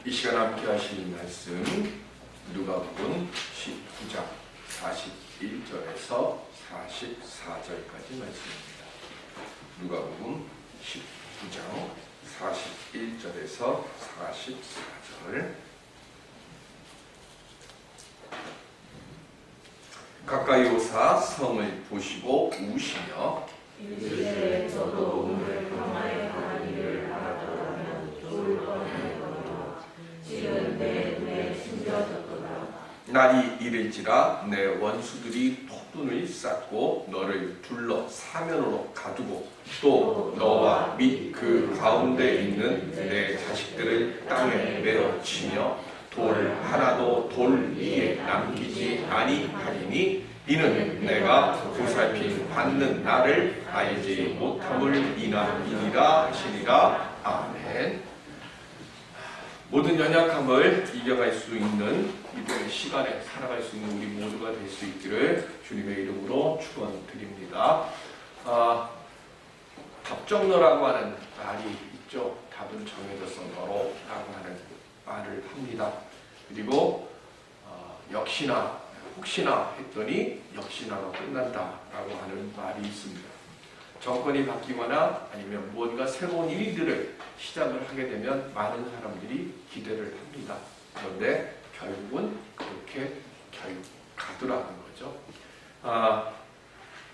이 시간 함께 하실 말씀 누가복음 19장 41절에서 44절까지 말씀입니다. 누가복음 19장 41절에서 44절. 가까이 오사 성을 보시고 우시며 이제 저도 오늘 평화의 하나님을 알았더라면 좋을 뻔했거니와 지금 내 눈에 숨겨졌도다. 날이 이를지라 내 원수들이 토둔을 쌓고 너를 둘러 사면으로 가두고 또 너와 및 그 가운데 있는 내 자식들을 땅에 내어치며 돌 하나도 돌 위에 남기지 아니하리니 이는 내가 보살핌 받는 나를 알지 못함을 인하이니라 하시니라. 아멘. 모든 연약함을 이겨갈 수 있는 이번 시간에 살아갈 수 있는 우리 모두가 될 수 있기를 주님의 이름으로 축원드립니다. 답정너라고 하는 말이 있죠. 답은 정해졌어 너로 라고 하는 말을 합니다. 그리고 역시나 혹시나 했더니 역시나로 끝난다 라고 하는 말이 있습니다. 정권이 바뀌거나 아니면 무언가 새로운 일들을 시작을 하게 되면 많은 사람들이 기대를 합니다. 그런데 결국은 그렇게 가더라는 거죠.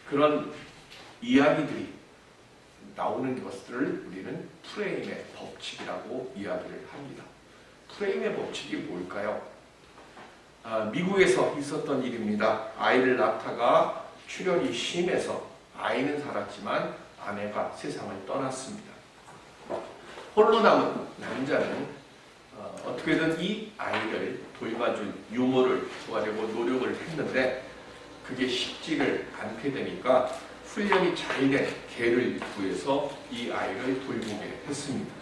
그런 이야기들이 나오는 것들을 우리는 프레임의 법칙이라고 이야기를 합니다. 프레임의 법칙이 뭘까요? 미국에서 있었던 일입니다. 아이를 낳다가 출혈이 심해서 아이는 살았지만 아내가 세상을 떠났습니다. 홀로 남은 남자는 어떻게든 이 아이를 돌봐줄 유모를 구하려고 노력을 했는데 그게 쉽지를 않게 되니까 훈련이 잘 된 개를 구해서 이 아이를 돌보게 했습니다.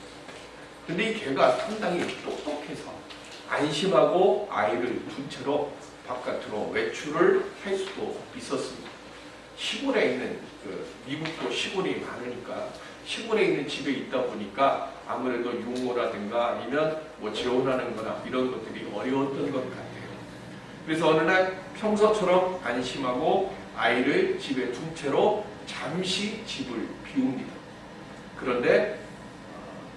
근데 이 개가 상당히 똑똑해서 안심하고 아이를 둔 채로 바깥으로 외출을 할 수도 있었습니다. 시골에 있는 미국도 시골이 많으니까 시골에 있는 집에 있다 보니까 아무래도 유모라든가 아니면 뭐 재혼하는 거나 이런 것들이 어려웠던 것 같아요. 그래서 어느 날 평소처럼 안심하고 아이를 집에 둔 채로 잠시 집을 비웁니다. 그런데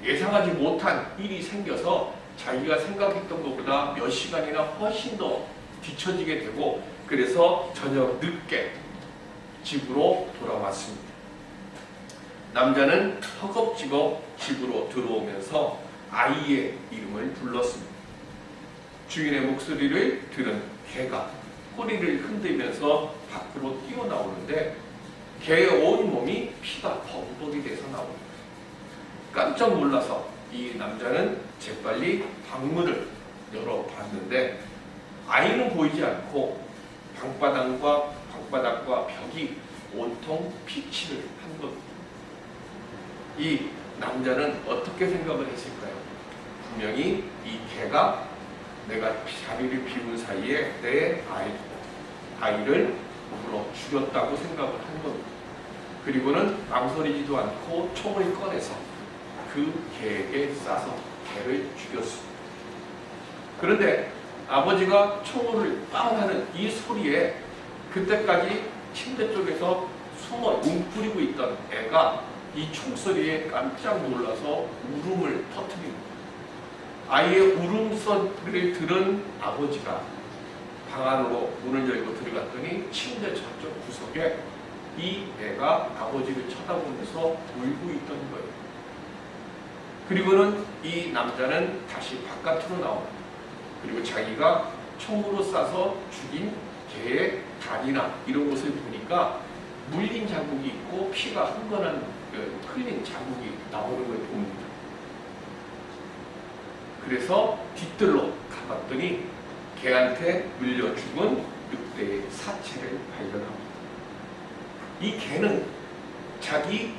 예상하지 못한 일이 생겨서 자기가 생각했던 것보다 몇 시간이나 훨씬 더 뒤처지게 되고 그래서 저녁 늦게 집으로 돌아왔습니다. 남자는 허겁지겁 집으로 들어오면서 아이의 이름을 불렀습니다. 주인의 목소리를 들은 개가 꼬리를 흔들면서 밖으로 뛰어나오는데 개의 온 몸이 피가 범벅이 돼서 나옵니다. 깜짝 놀라서 이 남자는 재빨리 방문을 열어봤는데 아이는 보이지 않고 방바닥과 벽이 온통 피칠을 한 겁니다. 이 남자는 어떻게 생각을 했을까요? 분명히 이 개가 내가 자리를 비운 사이에 내 아이를 물어 죽였다고 생각을 한 겁니다. 그리고는 망설이지도 않고 총을 꺼내서 그 개에게 쏴서 개를 죽였습니다. 그런데 아버지가 총을 빵 하는 이 소리에 그때까지 침대 쪽에서 숨어 웅크리고 있던 애가 이 총소리에 깜짝 놀라서 울음을 터뜨립니다. 아이의 울음소리를 들은 아버지가 방 안으로 문을 열고 들어갔더니 침대 저쪽 구석에 이 애가 아버지를 쳐다보면서 울고 있던 거예요. 그리고는 이 남자는 다시 바깥으로 나옵니다. 그리고 자기가 총으로 쏴서 죽인 개의 다리나 이런 것을 보니까 물린 자국이 있고 피가 흥건한 흘린 자국이 나오는 걸 봅니다. 그래서 뒤뜰로 가봤더니 개한테 물려 죽은 늑대의 사체를 발견합니다. 이 개는 자기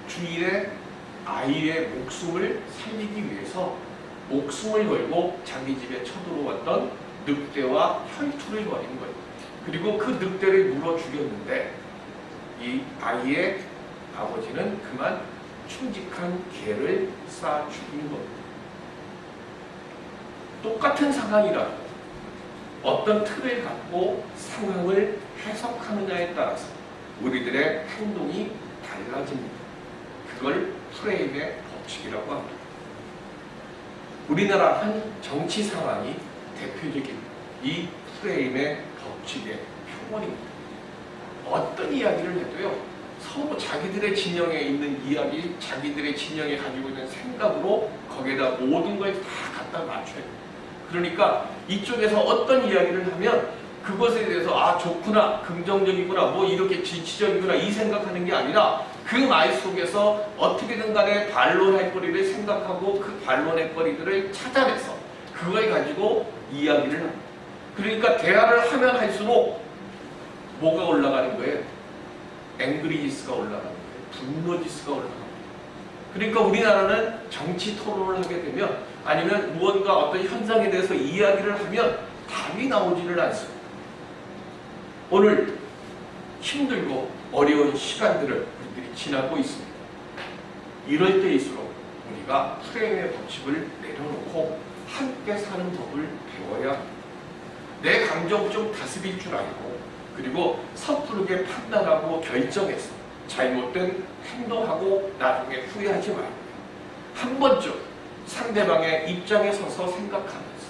주인의 아이의 목숨을 살리기 위해서 목숨을 걸고 자기 집에 쳐들어왔던 늑대와 혈투를 벌인 거예요. 그리고 그 늑대를 물어 죽였는데 이 아이의 아버지는 그만 충직한 개를 쏴 죽인 겁니다. 똑같은 상황이라도 어떤 틀을 갖고 상황을 해석하느냐에 따라서 우리들의 행동이 달라집니다. 그걸 프레임의 법칙이라고 합니다. 우리나라 한 정치 상황이 대표적인 이 프레임의 법칙의 표본입니다. 어떤 이야기를 해도요, 서로 자기들의 진영에 있는 이야기, 자기들의 진영에 가지고 있는 생각으로 거기에다 모든 걸 다 갖다 맞춰야 돼요. 그러니까 이쪽에서 어떤 이야기를 하면 그것에 대해서 아 좋구나, 긍정적이구나, 뭐 이렇게 지치적이구나 이 생각하는 게 아니라 그 말 속에서 어떻게든 간에 반론할 거리를 생각하고 그 반론할 거리들을 찾아내서 그걸 가지고 이야기를 합니다. 그러니까 대화를 하면 할수록 뭐가 올라가는 거예요? 앵그리지스가 올라가는 거예요. 분노지스가 올라가는 거예요. 그러니까 우리나라는 정치 토론을 하게 되면 아니면 무언가 어떤 현상에 대해서 이야기를 하면 답이 나오지를 않습니다. 오늘 힘들고 어려운 시간들을 우리들이 지나고 있습니다. 이럴 때일수록 우리가 프레임의 법칙을 내려놓고 함께 사는 법을 배워야 합니다. 내 감정 좀 다스릴 줄 알고 그리고 섣부르게 판단하고 결정해서 잘못된 행동하고 나중에 후회하지 말고 한 번쯤 상대방의 입장에 서서 생각하면서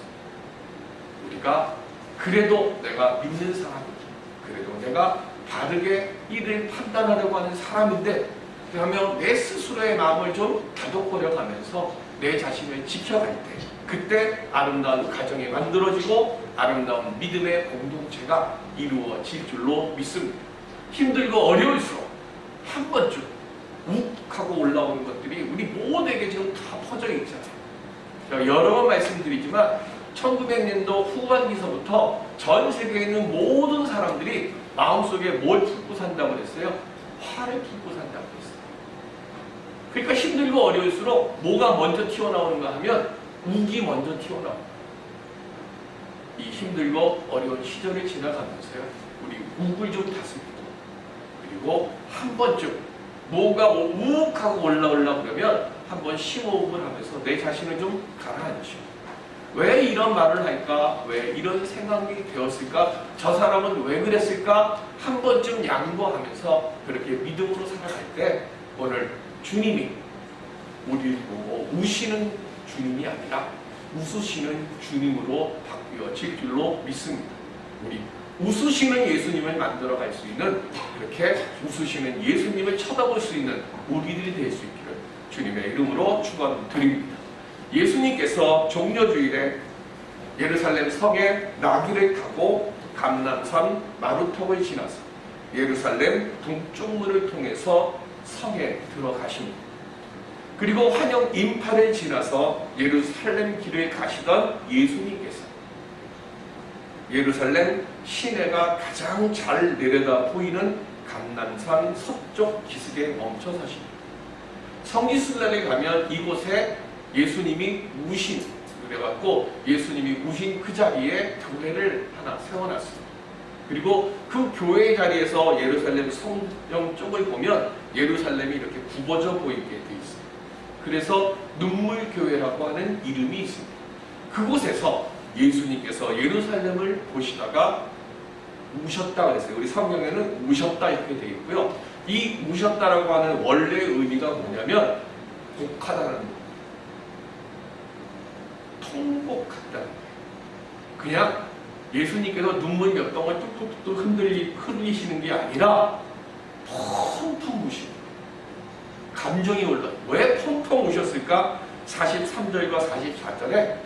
우리가 그래도 내가 믿는 사람이지, 그래도 내가 바르게 일을 판단하려고 하는 사람인데 그러면 내 스스로의 마음을 좀 다독거려 가면서 내 자신을 지켜갈 때 그때 아름다운 가정이 만들어지고 아름다운 믿음의 공동체가 이루어질 줄로 믿습니다. 힘들고 어려울수록 한 번쯤 욱하고 올라오는 것들이 우리 모두에게 지금 다 퍼져 있잖아요. 제가 여러 번 말씀드리지만 1900년도 후반기서부터 전 세계에 있는 모든 사람들이 마음속에 뭘 품고 산다고 그랬어요? 화를 품고 산다고 그랬어요. 그러니까 힘들고 어려울수록 뭐가 먼저 튀어나오는가 하면 욱이 먼저 튀어나옵니다. 이 힘들고 어려운 시절을 지나가면서요, 우리 욱을 좀 다스리고 그리고 한 번쯤 뭐가 우욱하고 올라오려고 그러면 한번 심호흡을 하면서 내 자신을 좀 가라앉히고 왜 이런 말을 할까? 왜 이런 생각이 되었을까? 저 사람은 왜 그랬을까? 한 번쯤 양보하면서 그렇게 믿음으로 살아갈 때 오늘 주님이 우리를 보고 우시는 주님이 아니라 웃으시는 주님으로 바뀌어질 줄로 믿습니다. 우리 웃으시는 예수님을 만들어갈 수 있는 그렇게 웃으시는 예수님을 쳐다볼 수 있는 우리들이 될 수 있기를 주님의 이름으로 축원드립니다. 예수님께서 종려주일에 예루살렘 성에 나귀를 타고 감람산 마루턱을 지나서 예루살렘 동쪽 문을 통해서 성에 들어가십니다. 그리고 환영 인파를 지나서 예루살렘 길을 가시던 예수님께서 예루살렘 시내가 가장 잘 내려다 보이는 감람산 서쪽 기슭에 멈춰 서십니다. 성지순례에 가면 이곳에 예수님이 우신, 그래갖고 예수님이 우신 그 자리에 교회를 하나 세워놨습니다. 그리고 그 교회의 자리에서 예루살렘 성령 쪽을 보면 예루살렘이 이렇게 굽어져 보이게 돼 있습니다. 그래서 눈물교회라고 하는 이름이 있습니다. 그곳에서 예수님께서 예루살렘을 보시다가 우셨다 그랬어요. 우리 성경에는 우셨다 이렇게 되어 있고요. 이 우셨다라고 하는 원래 의미가 뭐냐면 곡하다는 거예요. 통곡했다는 거예요. 그냥 예수님께서 눈물 몇 방울 뚝뚝뚝 흘리시는 게 아니라 펑펑 우시는 거예요. 감정이 올라요. 왜 펑펑 우셨을까? 43절과 44절에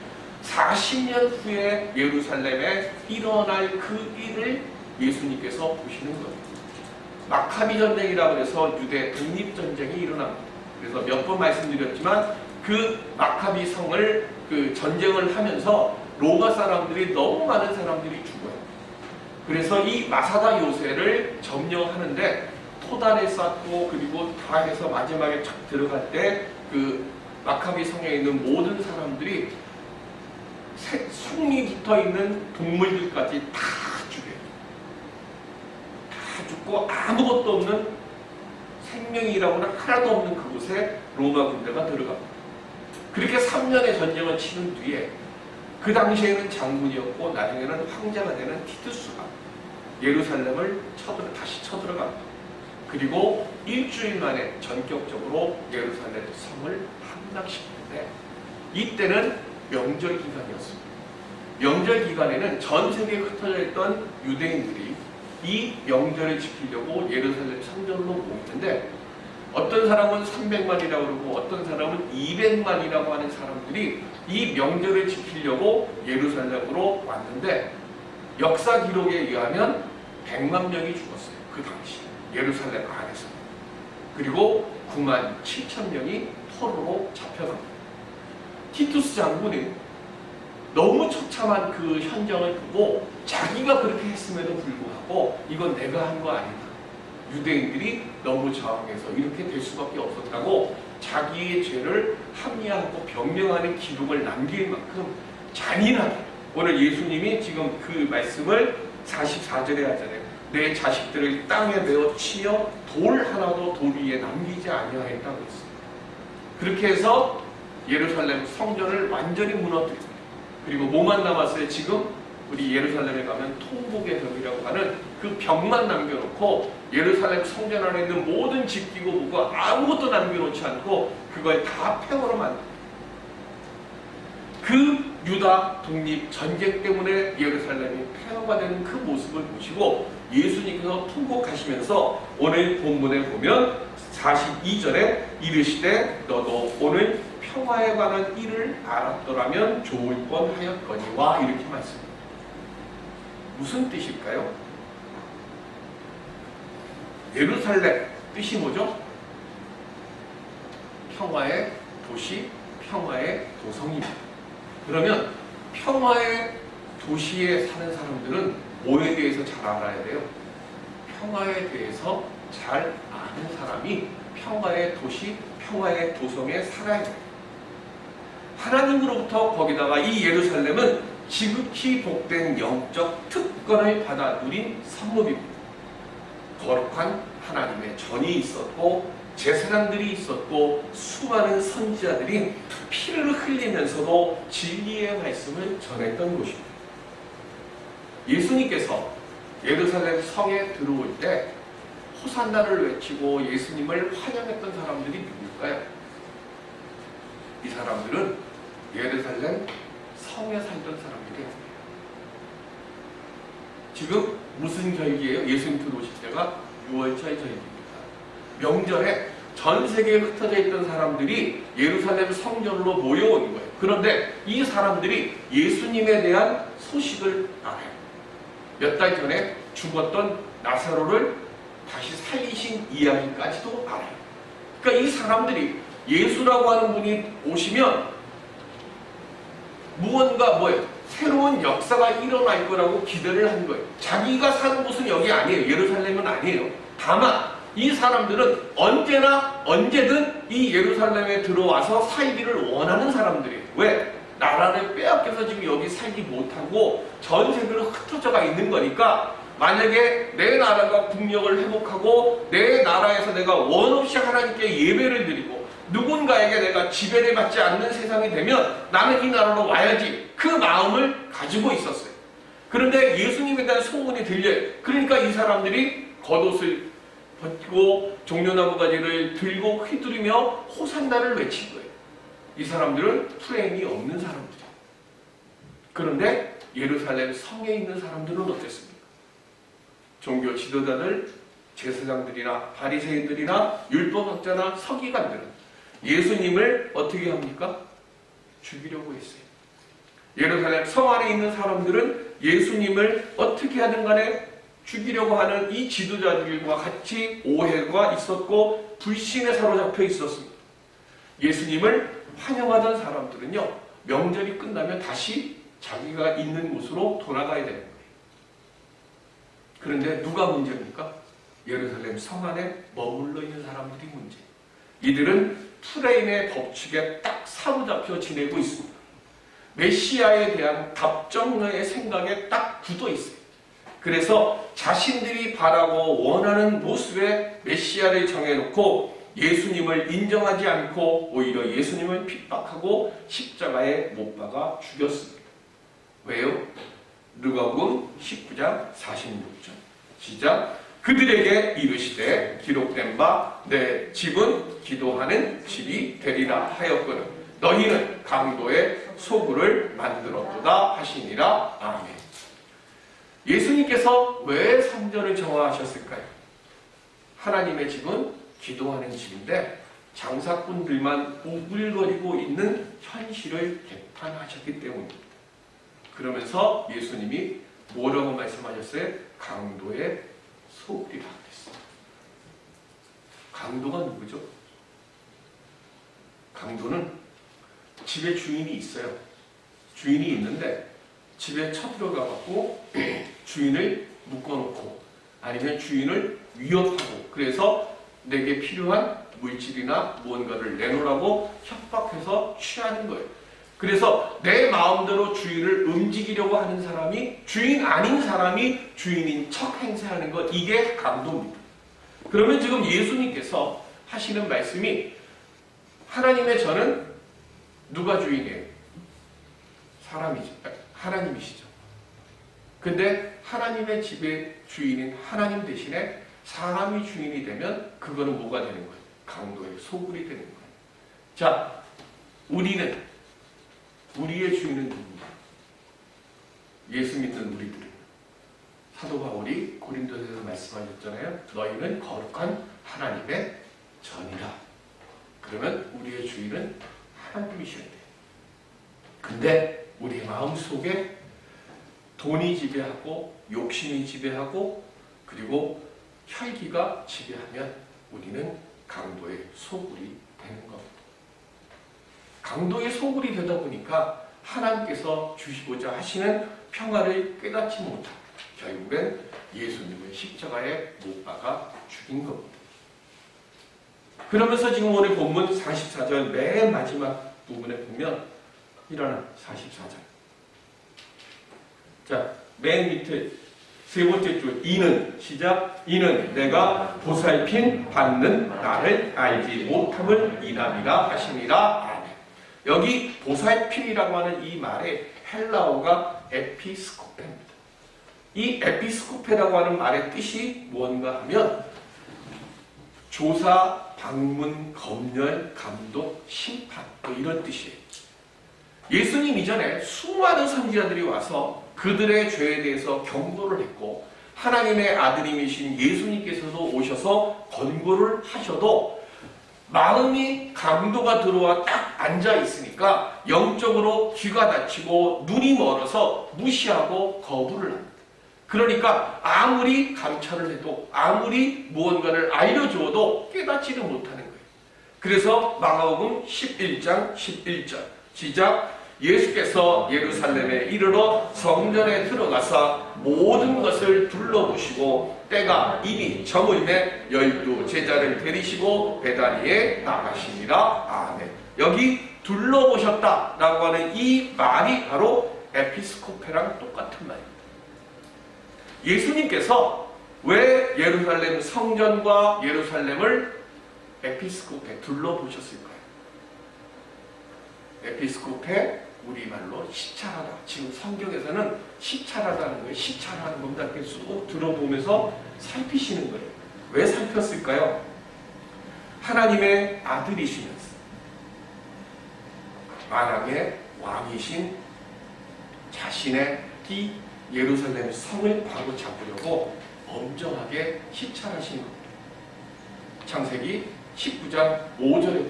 40년 후에 예루살렘에 일어날 그 일을 예수님께서 보시는 거예요. 마카비 전쟁이라고 해서 유대 독립전쟁이 일어납니다. 그래서 몇 번 말씀드렸지만 그 마카비 성을 그 전쟁을 하면서 로마 사람들이 너무 많은 사람들이 죽어요. 그래서 이 마사다 요새를 점령하는데 토단에 쌓고 그리고 다 해서 마지막에 쫙 들어갈 때 그 마카비 성에 있는 모든 사람들이 송이 붙어 있는 동물들까지 다 죽여요. 다 죽고 아무것도 없는 생명이라고는 하나도 없는 그곳에 로마 군대가 들어갑니다. 그렇게 3년의 전쟁을 치른 뒤에 그 당시에는 장군이었고 나중에는 황제가 되는 티투스가 예루살렘을 다시 쳐들어갑니다. 그리고 일주일 만에 전격적으로 예루살렘 성을 함락시키는데 이때는 명절 기간이었습니다. 명절 기간에는 전 세계에 흩어져 있던 유대인들이 이 명절을 지키려고 예루살렘 성전으로 모이는데 어떤 사람은 300만이라고 그러고 어떤 사람은 200만이라고 하는 사람들이 이 명절을 지키려고 예루살렘으로 왔는데 역사 기록에 의하면 100만 명이 죽었어요. 그 당시 예루살렘 안에서. 그리고 9만 7천 명이 포로로 잡혀갑니다. 티투스 장군은 너무 처참한 그 현장을 보고 자기가 그렇게 했음에도 불구하고 이건 내가 한 거 아니다. 유대인들이 너무 저항해서 이렇게 될 수밖에 없었다고 자기의 죄를 합리화하고 변명하는 기록을 남길 만큼 잔인하게 오늘 예수님이 지금 그 말씀을 44절에 하잖아요. 내 자식들을 땅에 메어 치며 돌 하나도 돌 위에 남기지 아니하였다고 했습니다. 그렇게 해서 예루살렘 성전을 완전히 무너뜨립니다. 그리고 뭐만 남았어요? 지금 우리 예루살렘에 가면 통곡의 벽이라고 하는 그 벽만 남겨놓고 예루살렘 성전 안에 있는 모든 집기고 뭐고 아무것도 남겨놓지 않고 그걸 다 폐허로 만듭니다. 그 유다 독립 전쟁 때문에 예루살렘이 폐허가 되는 그 모습을 보시고 예수님께서 통곡하시면서 오늘 본문에 보면 42절에 이르시되 너도 오늘 평화에 관한 일을 알았더라면 좋을 뻔하였거니와 이렇게 말씀합니다. 무슨 뜻일까요? 예루살렘 뜻이 뭐죠? 평화의 도시, 평화의 도성입니다. 그러면 평화의 도시에 사는 사람들은 뭐에 대해서 잘 알아야 돼요? 평화에 대해서 잘 아는 사람이 평화의 도시, 평화의 도성에 살아야 돼요. 하나님으로부터 거기다가 이 예루살렘은 지극히 복된 영적 특권을 받아 누린 성읍입니다. 거룩한 하나님의 전이 있었고 제사장들이 있었고 수많은 선지자들이 피를 흘리면서도 진리의 말씀을 전했던 곳입니다. 예수님께서 예루살렘 성에 들어올 때 호산나를 외치고 예수님을 환영했던 사람들이 누굴까요? 이 사람들은 예루살렘 성에 살던 사람들이에요. 지금 무슨 절기예요? 예수님 들어오실 때가 6월절 절기입니다. 명절에 전 세계에 흩어져 있던 사람들이 예루살렘 성전으로 모여오는 거예요. 그런데 이 사람들이 예수님에 대한 소식을 알아요. 몇 달 전에 죽었던 나사로를 다시 살리신 이야기까지도 알아요. 그러니까 이 사람들이 예수라고 하는 분이 오시면 무언가 새로운 역사가 일어날 거라고 기대를 한 거예요. 자기가 사는 곳은 여기 아니에요. 예루살렘은 아니에요. 다만 이 사람들은 언제나 언제든 이 예루살렘에 들어와서 살기를 원하는 사람들이에요. 왜? 나라를 빼앗겨서 지금 여기 살지 못하고 전 세계로 흩어져가 있는 거니까 만약에 내 나라가 국력을 회복하고 내 나라에서 내가 원 없이 하나님께 예배를 드리고 누군가에게 내가 지배를 받지 않는 세상이 되면 나는 이 나라로 와야지, 그 마음을 가지고 있었어요. 그런데 예수님에 대한 소문이 들려요. 그러니까 이 사람들이 겉옷을 벗고 종려나무 가지를 들고 휘두르며 호산나를 외친 거예요. 이 사람들은 프레임이 없는 사람들이에요. 그런데 예루살렘 성에 있는 사람들은 어땠습니까? 종교 지도자들, 제사장들이나 바리새인들이나 율법학자나 서기관들은 예수님을 어떻게 합니까? 죽이려고 했어요. 예루살렘 성 안에 있는 사람들은 예수님을 어떻게 하든 간에 죽이려고 하는 이 지도자들과 같이 오해가 있었고 불신에 사로잡혀 있었습니다. 예수님을 환영하던 사람들은요, 명절이 끝나면 다시 자기가 있는 곳으로 돌아가야 되는 거예요. 그런데 누가 문제입니까? 예루살렘 성 안에 머물러 있는 사람들이 문제. 이들은 프레임의 법칙에 딱 사로잡혀 지내고 있습니다. 메시아에 대한 답정너의 생각에 딱 굳어 있어요. 그래서 자신들이 바라고 원하는 모습의 메시아를 정해놓고 예수님을 인정하지 않고 오히려 예수님을 핍박하고 십자가에 못 박아 죽였습니다. 왜요? 누가복음 19장 46절. 시작. 그들에게 이르시되 기록된 바 내 집은 기도하는 집이 되리라 하였거늘 너희는 강도의 소굴을 만들었도다 하시니라. 아멘. 예수님께서 왜 성전을 정화하셨을까요? 하나님의 집은 기도하는 집인데 장사꾼들만 오글거리고 있는 현실을 개판하셨기 때문입니다. 그러면서 예수님이 뭐라고 말씀하셨어요? 강도의 소굴이라고 했어요. 강도가 누구죠? 강도는 집에 주인이 있어요. 주인이 있는데 집에 쳐들어가고 주인을 묶어놓고 아니면 주인을 위협하고 그래서 내게 필요한 물질이나 무언가를 내놓으라고 협박해서 취하는 거예요. 그래서 내 마음대로 주인을 움직이려고 하는 사람이 주인 아닌 사람이 주인인 척 행세하는 것, 이게 강도입니다. 그러면 지금 예수님께서 하시는 말씀이 하나님의 저는 누가 주인이에요? 하나님이시죠. 근데 하나님의 집의 주인인 하나님 대신에 사람이 주인이 되면 그거는 뭐가 되는 거예요? 강도의 소굴이 되는 거예요. 자, 우리의 주인은 누구냐? 예수 믿는 우리들은. 사도 바울이 고린도서에서 말씀하셨잖아요. 너희는 거룩한 하나님의 전이라. 그러면 우리의 주인은 하나님이셔야 돼요. 근데 우리 마음 속에 돈이 지배하고 욕심이 지배하고 그리고 혈기가 지배하면 우리는 강도의 소굴이 되는 겁니다. 강도의 소굴이 되다 보니까 하나님께서 주시고자 하시는 평화를 깨닫지 못하고 결국엔 예수님을 십자가에 못 박아 죽인 겁니다. 그러면서 지금 오늘 본문 44절 맨 마지막 부분에 보면 일어나 44절. 자, 맨 밑에 세 번째 줄 이는 시작. 이는 내가 보살핀 받는 나를 알지 못함을 인함이라 하시니라. 아멘. 여기 보살핀이라고 하는 이 말의 헬라어가 에피스코페입니다. 이 에피스코페라고 하는 말의 뜻이 무언가 하면 조사, 방문, 검열, 감독, 심판 뭐 이런 뜻이에요. 예수님 이전에 수많은 선지자들이 와서 그들의 죄에 대해서 경고를 했고 하나님의 아들님이신 예수님께서도 오셔서 권고를 하셔도 마음이 강도가 들어와 딱 앉아 있으니까 영적으로 귀가 닫히고 눈이 멀어서 무시하고 거부를 합니다. 그러니까 아무리 감찰을 해도 아무리 무언가를 알려주어도 깨닫지는 못하는 거예요. 그래서 마가복음 11장 11절 시작. 예수께서 예루살렘에 이르러 성전에 들어가사 모든 것을 둘러보시고 때가 이미 저물매 12 제자를 데리시고 베다니에 나가시니라. 아멘. 여기 둘러보셨다라고 하는 이 말이 바로 에피스코페랑 똑같은 말입니다. 예수님께서 왜 예루살렘 성전과 예루살렘을 에피스코페 둘러보셨을까요? 에피스코페 우리말로 시찰하다. 지금 성경에서는 시찰하다는 거예요. 시찰하는 겁니다. 이렇게 쑥 들어보면서 살피시는 거예요. 왜 살폈을까요? 하나님의 아들이시면서 만왕의 왕이신 자신의 이 예루살렘 성을 바로 잡으려고 엄정하게 시찰하신 겁니다. 창세기 19장 5절에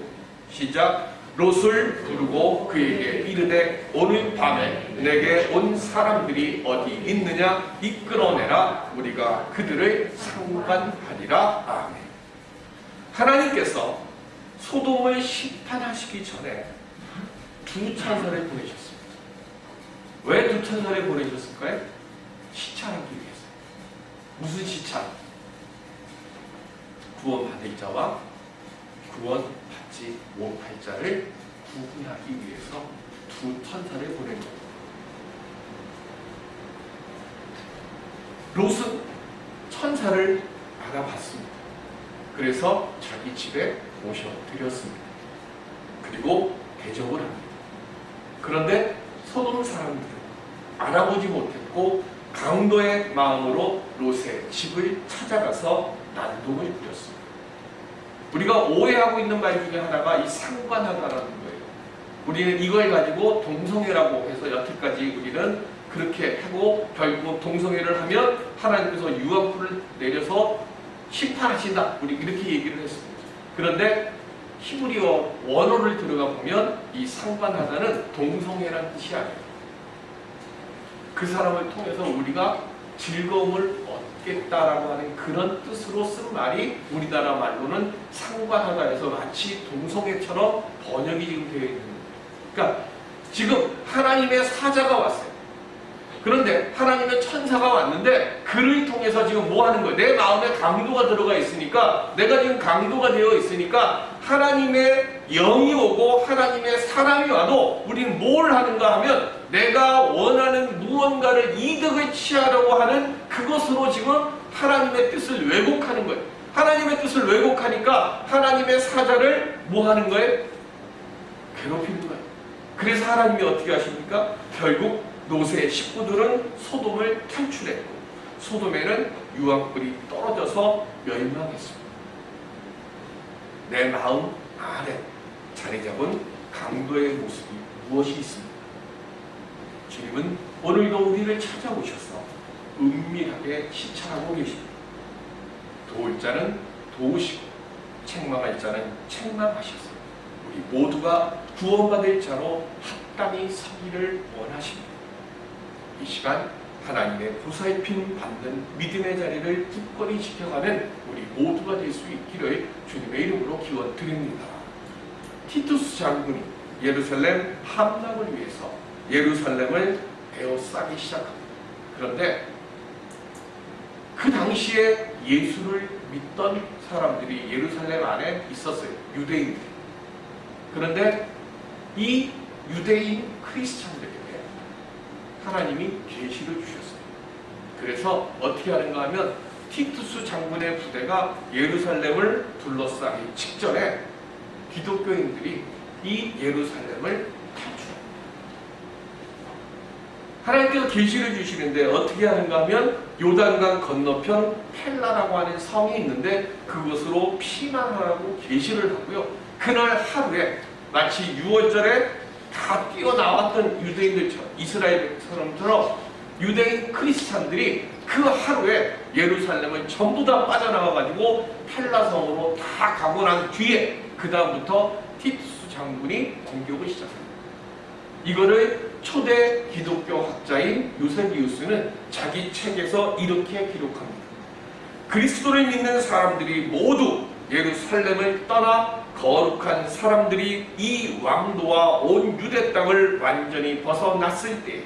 시작. 롯을 부르고 그에게 이르되 오늘 밤에 내게 온 사람들이 어디 있느냐 이끌어내라. 우리가 그들을 상관하리라. 아멘. 하나님께서 소돔을 심판하시기 전에 두 천사를 보내셨습니다. 왜 두 천사를 보내셨을까요? 시찰하기 위해서. 무슨 시찰? 구원받을 자와 구원받지 못할 자를 구분하기 위해서 두 천사를 보낸 겁니다. 롯은 천사를 알아봤습니다. 그래서 자기 집에 모셔드렸습니다. 그리고 대접을 합니다. 그런데 소돔 사람들은 알아보지 못했고 강도의 마음으로 롯의 집을 찾아가서 난동을 부렸습니다. 우리가 오해하고 있는 말 중에 하나가 이 상관하다라는 거예요. 우리는 이걸 가지고 동성애라고 해서 여태까지 우리는 그렇게 하고 결국 동성애를 하면 하나님께서 유황불을 내려서 심판하신다. 우리 이렇게 얘기를 했습니다. 그런데 히브리어 원어를 들어가 보면 이 상관하다는 동성애라는 뜻이 아니에요. 그 사람을 통해서 우리가 즐거움을 얻겠다라고 하는 그런 뜻으로 쓴 말이 우리나라 말로는 상관하다 해서 마치 동성애처럼 번역이 지금 되어 있는 거예요. 그러니까 지금 하나님의 사자가 왔어요. 그런데 하나님의 천사가 왔는데 그를 통해서 지금 뭐 하는 거예요? 내 마음에 강도가 들어가 있으니까, 내가 지금 강도가 되어 있으니까 하나님의 영이 오고 하나님의 사람이 와도 우리는 뭘 하는가 하면 내가 원하는 무언가를 이득을 취하려고 하는 그것으로 지금 하나님의 뜻을 왜곡하는 거예요. 하나님의 뜻을 왜곡하니까 하나님의 사자를 뭐 하는 거예요? 괴롭히는 거예요. 그래서 하나님이 어떻게 하십니까? 결국 롯의 식구들은 소돔을 탈출했고 소돔에는 유황불이 떨어져서 멸망했습니다. 내 마음 안에 자리 잡은 강도의 모습이 무엇이 있습니까? 주님은 오늘도 우리를 찾아오셔서 은밀하게 시찰하고 계십니다. 도울 자는 도우시고 책망할 자는 책망하셔서 우리 모두가 구원받을 자로 합당히 서기를 원하십니다. 이 시간 하나님의 보살핌 받는 믿음의 자리를 굳건히 지켜가는 우리 모두가 될 수 있기를 주님의 이름으로 기원 드립니다. 티투스 장군이 예루살렘 함락을 위해서 예루살렘을 에워싸기 시작합니다. 그런데 그 당시에 예수를 믿던 사람들이 예루살렘 안에 있었어요. 유대인들. 그런데 이 유대인 크리스찬들에게 하나님이 계시를 주셨어요. 그래서 어떻게 하는가 하면 티투스 장군의 부대가 예루살렘을 둘러싸기 직전에 기독교인들이 이 예루살렘을 탈출합니다. 하나님께서 계시를 주시는데 어떻게 하는가 하면 요단강 건너편 펠라라고 하는 성이 있는데 그곳으로 피난하라고 계시를 하고요. 그날 하루에 마치 6월절에 다 뛰어나왔던 유대인들처럼 이스라엘 사람처럼 유대인 크리스찬들이 그 하루에 예루살렘을 전부 다 빠져나와가지고 펠라성으로 다 가고 난 뒤에 그 다음부터 티투스 장군이 공격을 시작합니다. 이거를 초대 기독교 학자인 요세비우스는 자기 책에서 이렇게 기록합니다. 그리스도를 믿는 사람들이 모두 예루살렘을 떠나 거룩한 사람들이 이 왕도와 온 유대 땅을 완전히 벗어났을 때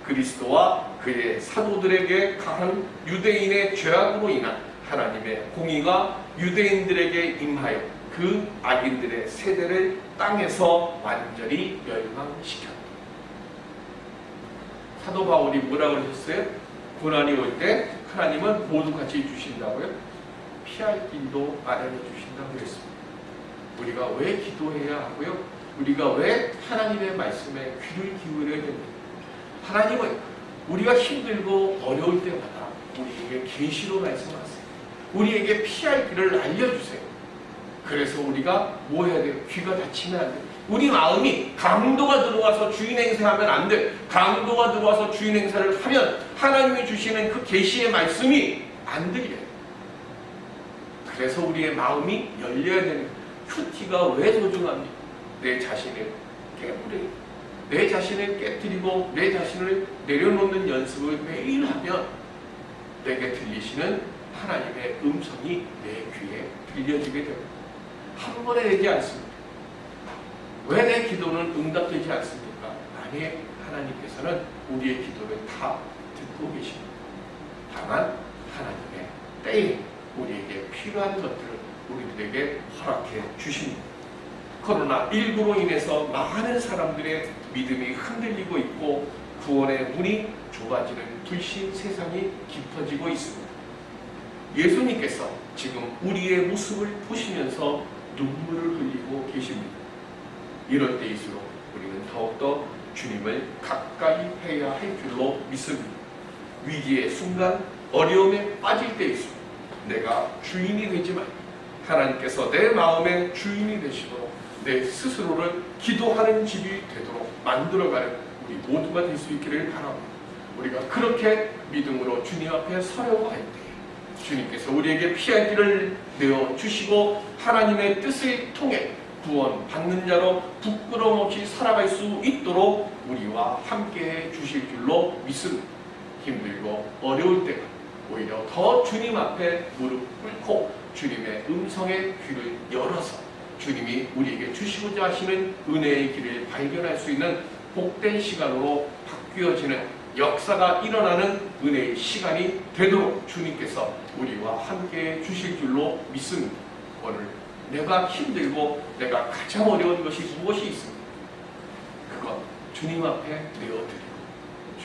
그리스도와 그의 사도들에게 가한 유대인의 죄악으로 인한 하나님의 공의가 유대인들에게 임하여 그 악인들의 세대를 땅에서 완전히 멸망시켰다. 사도 바울이 뭐라고 하셨어요? 고난이 올 때 하나님은 모두 같이 주신다고요? 피할 길도 마련해 주신다고 했습니다. 우리가 왜 기도해야 하고요? 우리가 왜 하나님의 말씀에 귀를 기울여야 됩니까? 하나님은 우리가 힘들고 어려울 때마다 우리에게 계시로 말씀하세요. 우리에게 피할 길을 알려주세요. 그래서 우리가 뭐 해야 돼요? 귀가 닫히면 안 돼요. 우리 마음이 강도가 들어와서 주인 행세하면 안 돼. 강도가 들어와서 주인 행세를 하면 하나님이 주시는 그 계시의 말씀이 안 들려요. 그래서 우리의 마음이 열려야 되는 거예요. 큐티가 왜 소중합니까? 내 자신을 깨부려요. 내 자신을 깨뜨리고 내 자신을 내려놓는 연습을 매일 하면 내게 들리시는 하나님의 음성이 내 귀에 들려지게 됩니다. 한 번에 되지 않습니다. 왜 내 기도는 응답되지 않습니까? 만약에 하나님께서는 우리의 기도를 다 듣고 계십니다. 다만 하나님의 때에 우리에게 필요한 것들을 우리들에게 허락해 주십니다. 코로나19로 인해서 많은 사람들의 믿음이 흔들리고 있고 구원의 문이 좁아지는 불신 세상이 깊어지고 있습니다. 예수님께서 지금 우리의 모습을 보시면서 눈물을 흘리고 계십니다. 이럴 때일수록 우리는 더욱더 주님을 가까이 해야 할 줄로 믿습니다. 위기의 순간, 어려움에 빠질 때일수록 내가 주인이 되지만 하나님께서 내 마음의 주인이 되시도록 내 스스로를 기도하는 집이 되도록 만들어가는 우리 모두가 될 수 있기를 바랍니다. 우리가 그렇게 믿음으로 주님 앞에 서려고 할 때 주님께서 우리에게 피할 길을 내어주시고 하나님의 뜻을 통해 구원 받는 자로 부끄러움 없이 살아갈 수 있도록 우리와 함께해 주실 줄로 믿습니다. 힘들고 어려울 때가 오히려 더 주님 앞에 무릎 꿇고 주님의 음성의 귀를 열어서 주님이 우리에게 주시고자 하시는 은혜의 길을 발견할 수 있는 복된 시간으로 바뀌어지는 역사가 일어나는 은혜의 시간이 되도록 주님께서 우리와 함께 주실 줄로 믿습니다. 오늘 내가 힘들고 내가 가장 어려운 것이 무엇이 있습니까? 그건 주님 앞에 내어드리고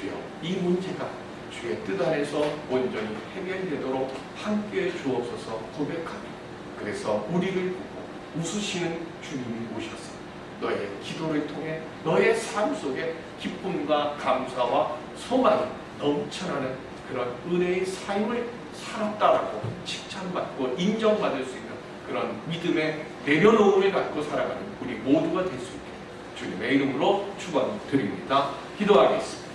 주여 이 문제가 주의 뜻 안에서 온전히 해결되도록 함께 주옵소서 고백하며 그래서 우리를 보고 웃으시는 주님이 오셔서 너의 기도를 통해 너의 삶 속에 기쁨과 감사와 소망이 넘쳐나는 그런 은혜의 삶을 살았다라고 칭찬받고 인정받을 수 있는 그런 믿음의 내려놓음을 갖고 살아가는 우리 모두가 될 수 있게 주님의 이름으로 축원드립니다. 기도하겠습니다.